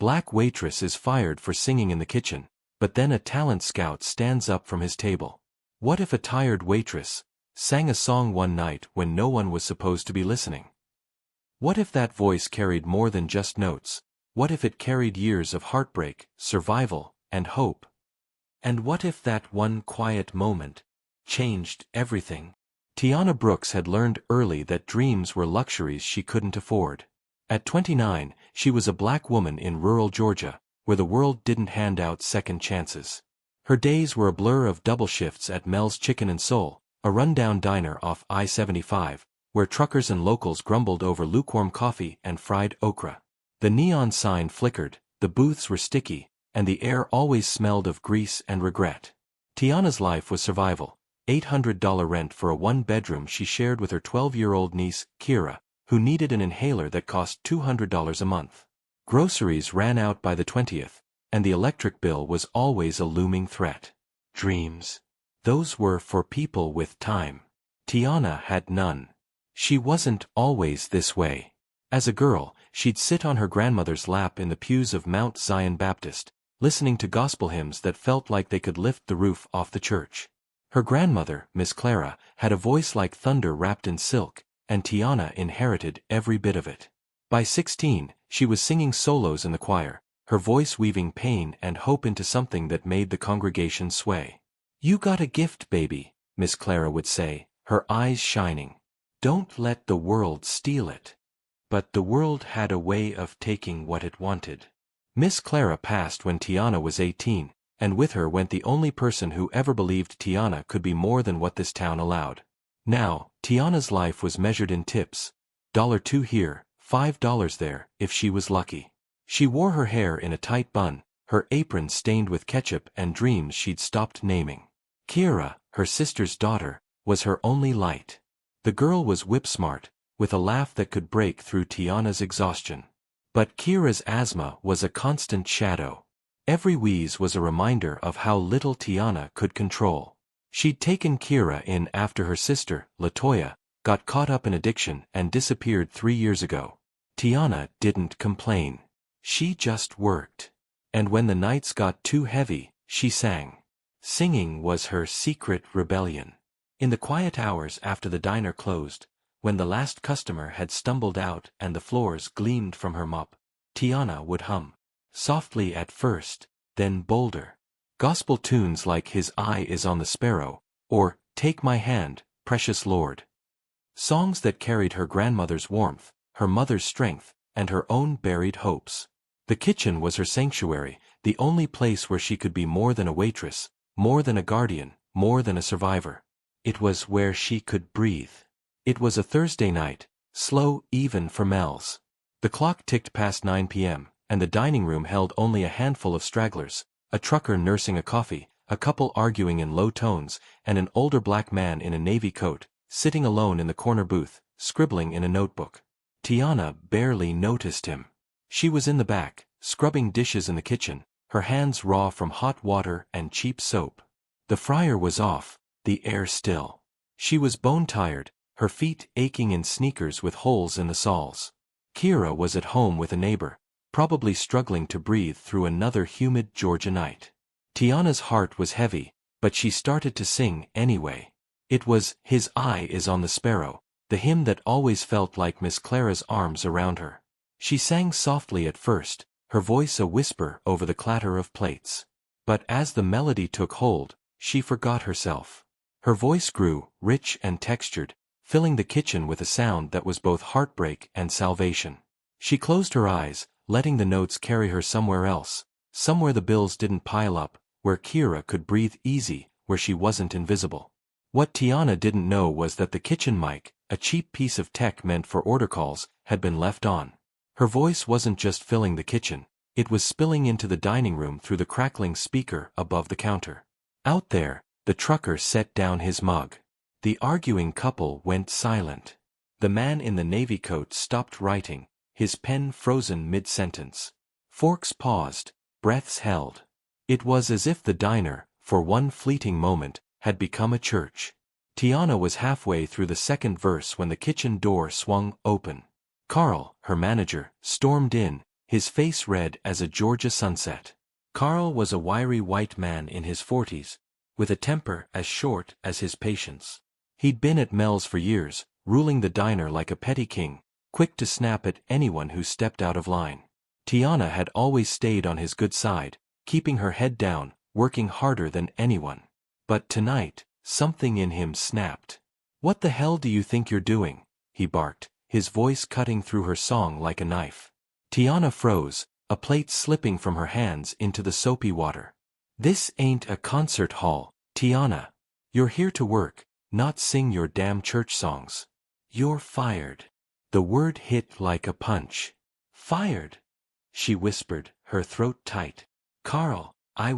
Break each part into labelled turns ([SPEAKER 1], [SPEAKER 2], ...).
[SPEAKER 1] Black waitress is fired for singing in the kitchen, but then a talent scout stands up from his table. What if a tired waitress sang a song one night when no one was supposed to be listening? What if that voice carried more than just notes? What if it carried years of heartbreak, survival, and hope? And what if that one quiet moment changed everything? Tiana Brooks had learned early that dreams were luxuries she couldn't afford. At 29, she was a black woman in rural Georgia, where the world didn't hand out second chances. Her days were a blur of double shifts at Mel's Chicken and Soul, a rundown diner off I-75, where truckers and locals grumbled over lukewarm coffee and fried okra. The neon sign flickered, the booths were sticky, and the air always smelled of grease and regret. Tiana's life was survival. $800 rent for a one-bedroom she shared with her 12-year-old niece, Kira, who needed an inhaler that cost $200 a month. Groceries ran out by the 20th, and the electric bill was always a looming threat. Dreams. Those were for people with time. Tiana had none. She wasn't always this way. As a girl, she'd sit on her grandmother's lap in the pews of Mount Zion Baptist, listening to gospel hymns that felt like they could lift the roof off the church. Her grandmother, Miss Clara, had a voice like thunder wrapped in silk, and Tiana inherited every bit of it. By 16, she was singing solos in the choir, her voice weaving pain and hope into something that made the congregation sway. "You got a gift, baby," Miss Clara would say, her eyes shining. "Don't let the world steal it." But the world had a way of taking what it wanted. Miss Clara passed when Tiana was 18, and with her went the only person who ever believed Tiana could be more than what this town allowed. Now, Tiana's life was measured in tips. $2 here, $5 there, if she was lucky. She wore her hair in a tight bun, her apron stained with ketchup and dreams she'd stopped naming. Kira, her sister's daughter, was her only light. The girl was whip-smart, with a laugh that could break through Tiana's exhaustion. But Kira's asthma was a constant shadow. Every wheeze was a reminder of how little Tiana could control. She'd taken Kira in after her sister, LaToya, got caught up in addiction and disappeared 3 years ago. Tiana didn't complain. She just worked. And when the nights got too heavy, she sang. Singing was her secret rebellion. In the quiet hours after the diner closed, when the last customer had stumbled out and the floors gleamed from her mop, Tiana would hum. Softly at first, then bolder. Gospel tunes like His Eye is on the Sparrow, or Take My Hand, Precious Lord. Songs that carried her grandmother's warmth, her mother's strength, and her own buried hopes. The kitchen was her sanctuary, the only place where she could be more than a waitress, more than a guardian, more than a survivor. It was where she could breathe. It was a Thursday night, slow even for Mel's. The clock ticked past 9 p.m., and the dining room held only a handful of stragglers, a trucker nursing a coffee, a couple arguing in low tones, and an older black man in a navy coat, sitting alone in the corner booth, scribbling in a notebook. Tiana barely noticed him. She was in the back, scrubbing dishes in the kitchen, her hands raw from hot water and cheap soap. The fryer was off, the air still. She was bone-tired, her feet aching in sneakers with holes in the soles. Kira was at home with a neighbor, probably struggling to breathe through another humid Georgia night. Tiana's heart was heavy, but she started to sing anyway. It was His Eye is on the Sparrow, the hymn that always felt like Miss Clara's arms around her. She sang softly at first, her voice a whisper over the clatter of plates. But as the melody took hold, she forgot herself. Her voice grew, rich and textured, filling the kitchen with a sound that was both heartbreak and salvation. She closed her eyes, letting the notes carry her somewhere else, somewhere the bills didn't pile up, where Kira could breathe easy, where she wasn't invisible. What Tiana didn't know was that the kitchen mic, a cheap piece of tech meant for order calls, had been left on. Her voice wasn't just filling the kitchen, it was spilling into the dining room through the crackling speaker above the counter. Out there, the trucker set down his mug. The arguing couple went silent. The man in the navy coat stopped writing, his pen frozen mid-sentence. Forks paused, breaths held. It was as if the diner, for one fleeting moment, had become a church. Tiana was halfway through the second verse when the kitchen door swung open. Carl, her manager, stormed in, his face red as a Georgia sunset. Carl was a wiry white man in his 40s, with a temper as short as his patience. He'd been at Mel's for years, ruling the diner like a petty king, quick to snap at anyone who stepped out of line. Tiana had always stayed on his good side, keeping her head down, working harder than anyone. But tonight, something in him snapped. "What the hell do you think you're doing?" he barked, his voice cutting through her song like a knife. Tiana froze, a plate slipping from her hands into the soapy water. "This ain't a concert hall, Tiana. You're here to work, not sing your damn church songs. You're fired." The word hit like a punch. "Fired?" she whispered, her throat tight. "Carl, I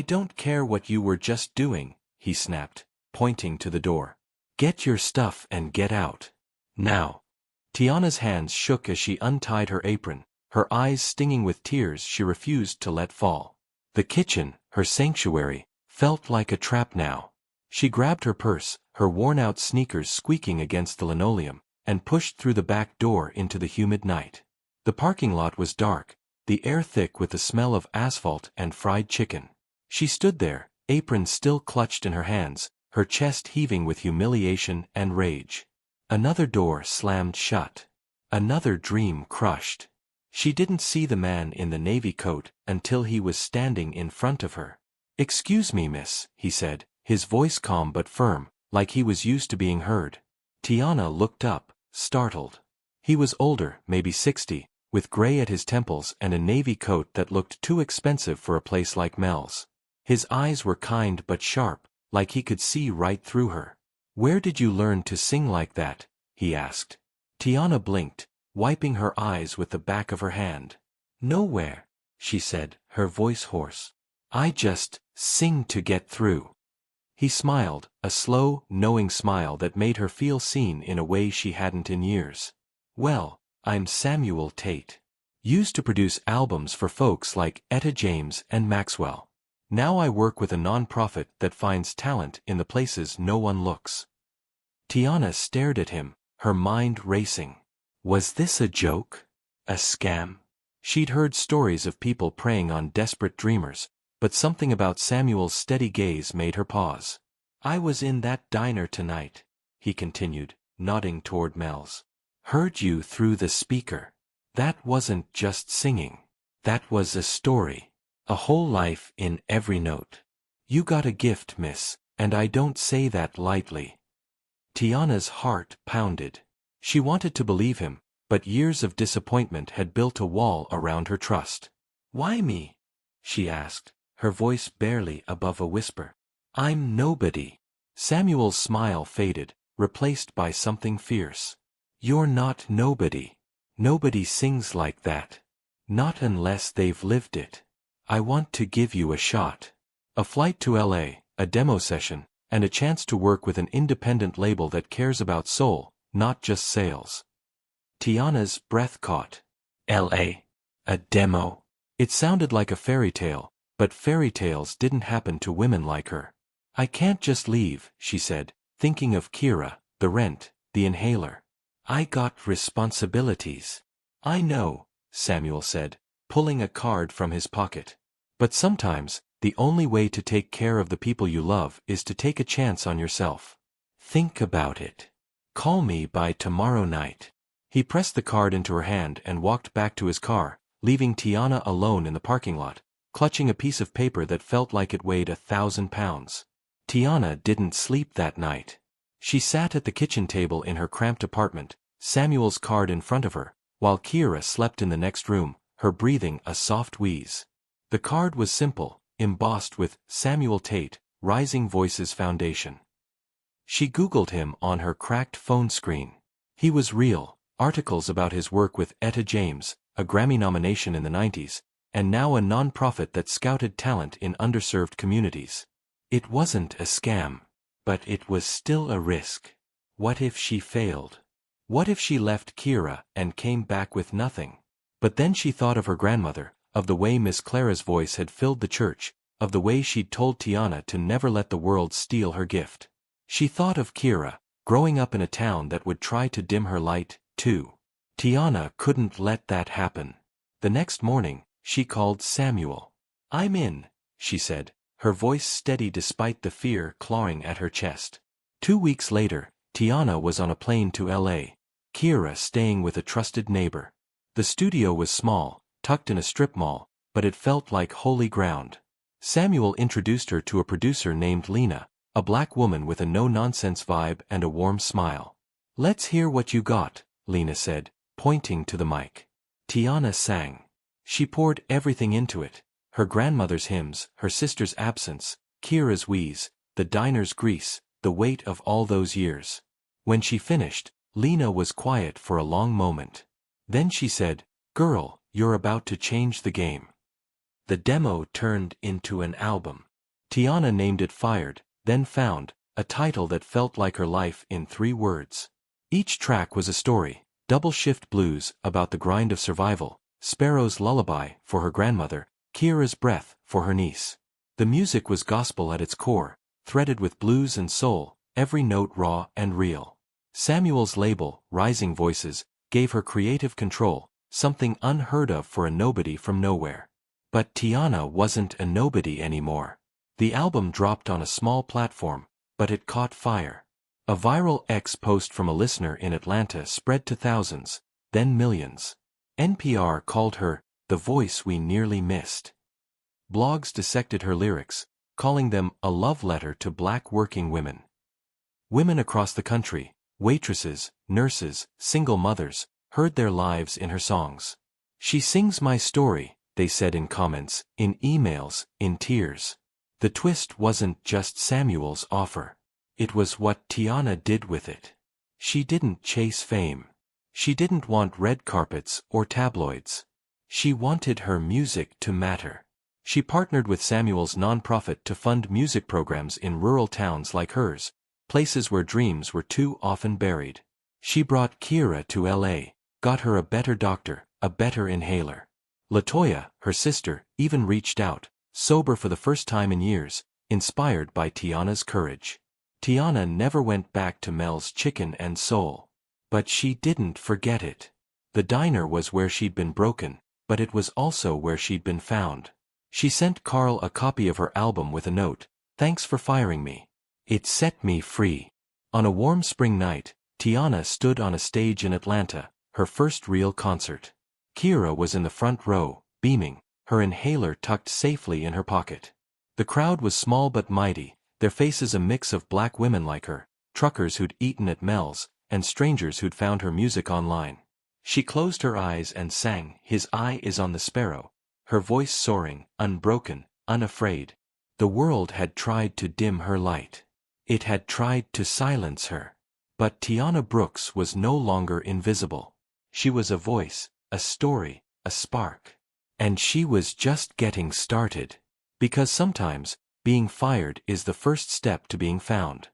[SPEAKER 1] don't care what you were just doing," he snapped, pointing to the door. "Get your stuff and get out. Now." Tiana's hands shook as she untied her apron, her eyes stinging with tears she refused to let fall. The kitchen, her sanctuary, felt like a trap now. She grabbed her purse, her worn-out sneakers squeaking against the linoleum, and pushed through the back door into the humid night. The parking lot was dark, the air thick with the smell of asphalt and fried chicken. She stood there, apron still clutched in her hands, her chest heaving with humiliation and rage. Another door slammed shut. Another dream crushed. She didn't see the man in the navy coat until he was standing in front of her. "Excuse me, miss," he said, his voice calm but firm, like he was used to being heard. Tiana looked up, startled. He was older, maybe 60, with gray at his temples and a navy coat that looked too expensive for a place like Mel's. His eyes were kind but sharp, like he could see right through her. "Where did you learn to sing like that?" he asked. Tiana blinked, wiping her eyes with the back of her hand. "Nowhere," she said, her voice hoarse. "I just sing to get through." He smiled, a slow, knowing smile that made her feel seen in a way she hadn't in years. "Well, I'm Samuel Tate. Used to produce albums for folks like Etta James and Maxwell. Now I work with a non-profit that finds talent in the places no one looks." Tiana stared at him, her mind racing. Was this a joke? A scam? She'd heard stories of people preying on desperate dreamers, but something about Samuel's steady gaze made her pause. "I was in that diner tonight," he continued, nodding toward Mel's. "Heard you through the speaker. That wasn't just singing. That was a story. A whole life in every note. You got a gift, miss, and I don't say that lightly." Tiana's heart pounded. She wanted to believe him, but years of disappointment had built a wall around her trust. "Why me?" she asked, her voice barely above a whisper. "I'm nobody." Samuel's smile faded, replaced by something fierce. "You're not nobody. Nobody sings like that. Not unless they've lived it. I want to give you a shot. A flight to LA, a demo session, and a chance to work with an independent label that cares about soul, not just sales." Tiana's breath caught. LA. A demo. It sounded like a fairy tale, but fairy tales didn't happen to women like her. "I can't just leave," she said, thinking of Kira, the rent, the inhaler. "I got responsibilities." "I know," Samuel said, pulling a card from his pocket. "But sometimes, the only way to take care of the people you love is to take a chance on yourself. Think about it. Call me by tomorrow night." He pressed the card into her hand and walked back to his car, leaving Tiana alone in the parking lot, clutching a piece of paper that felt like it weighed 1,000 pounds. Tiana didn't sleep that night. She sat at the kitchen table in her cramped apartment, Samuel's card in front of her, while Kira slept in the next room, her breathing a soft wheeze. The card was simple, embossed with Samuel Tate, Rising Voices Foundation. She Googled him on her cracked phone screen. He was real, articles about his work with Etta James, a Grammy nomination in the 90s, and now a non-profit that scouted talent in underserved communities. It wasn't a scam, but it was still a risk. What if she failed? What if she left Kira and came back with nothing? But then she thought of her grandmother, of the way Miss Clara's voice had filled the church, of the way she'd told Tiana to never let the world steal her gift. She thought of Kira, growing up in a town that would try to dim her light, too. Tiana couldn't let that happen. The next morning, she called Samuel. "I'm in," she said, her voice steady despite the fear clawing at her chest. 2 weeks later, Tiana was on a plane to LA, Kira staying with a trusted neighbor. The studio was small, tucked in a strip mall, but it felt like holy ground. Samuel introduced her to a producer named Lena, a black woman with a no-nonsense vibe and a warm smile. "Let's hear what you got," Lena said, pointing to the mic. Tiana sang. She poured everything into it. Her grandmother's hymns, her sister's absence, Kira's wheeze, the diner's grease, the weight of all those years. When she finished, Lena was quiet for a long moment. Then she said, "Girl, you're about to change the game." The demo turned into an album. Tiana named it Fired, Then Found, a title that felt like her life in 3 words. Each track was a story: Double Shift Blues, about the grind of survival; Sparrow's Lullaby, for her grandmother; Kira's Breath, for her niece. The music was gospel at its core, threaded with blues and soul, every note raw and real. Samuel's label, Rising Voices, gave her creative control, something unheard of for a nobody from nowhere. But Tiana wasn't a nobody anymore. The album dropped on a small platform, but it caught fire. A viral X post from a listener in Atlanta spread to thousands, then millions. NPR called her the voice we nearly missed. Blogs dissected her lyrics, calling them a love letter to black working women. Women across the country, waitresses, nurses, single mothers, heard their lives in her songs. "She sings my story," they said in comments, in emails, in tears. The twist wasn't just Samuel's offer. It was what Tiana did with it. She didn't chase fame. She didn't want red carpets or tabloids. She wanted her music to matter. She partnered with Samuel's nonprofit to fund music programs in rural towns like hers, places where dreams were too often buried. She brought Kira to LA, got her a better doctor, a better inhaler. LaToya, her sister, even reached out, sober for the first time in years, inspired by Tiana's courage. Tiana never went back to Mel's Chicken and Soul. But she didn't forget it. The diner was where she'd been broken, but it was also where she'd been found. She sent Carl a copy of her album with a note: "Thanks for firing me. It set me free." On a warm spring night, Tiana stood on a stage in Atlanta, her first real concert. Kira was in the front row, beaming, her inhaler tucked safely in her pocket. The crowd was small but mighty, their faces a mix of black women like her, truckers who'd eaten at Mel's, and strangers who'd found her music online. She closed her eyes and sang "His Eye is on the Sparrow," her voice soaring, unbroken, unafraid. The world had tried to dim her light. It had tried to silence her. But Tiana Brooks was no longer invisible. She was a voice, a story, a spark. And she was just getting started. Because sometimes, being fired is the first step to being found.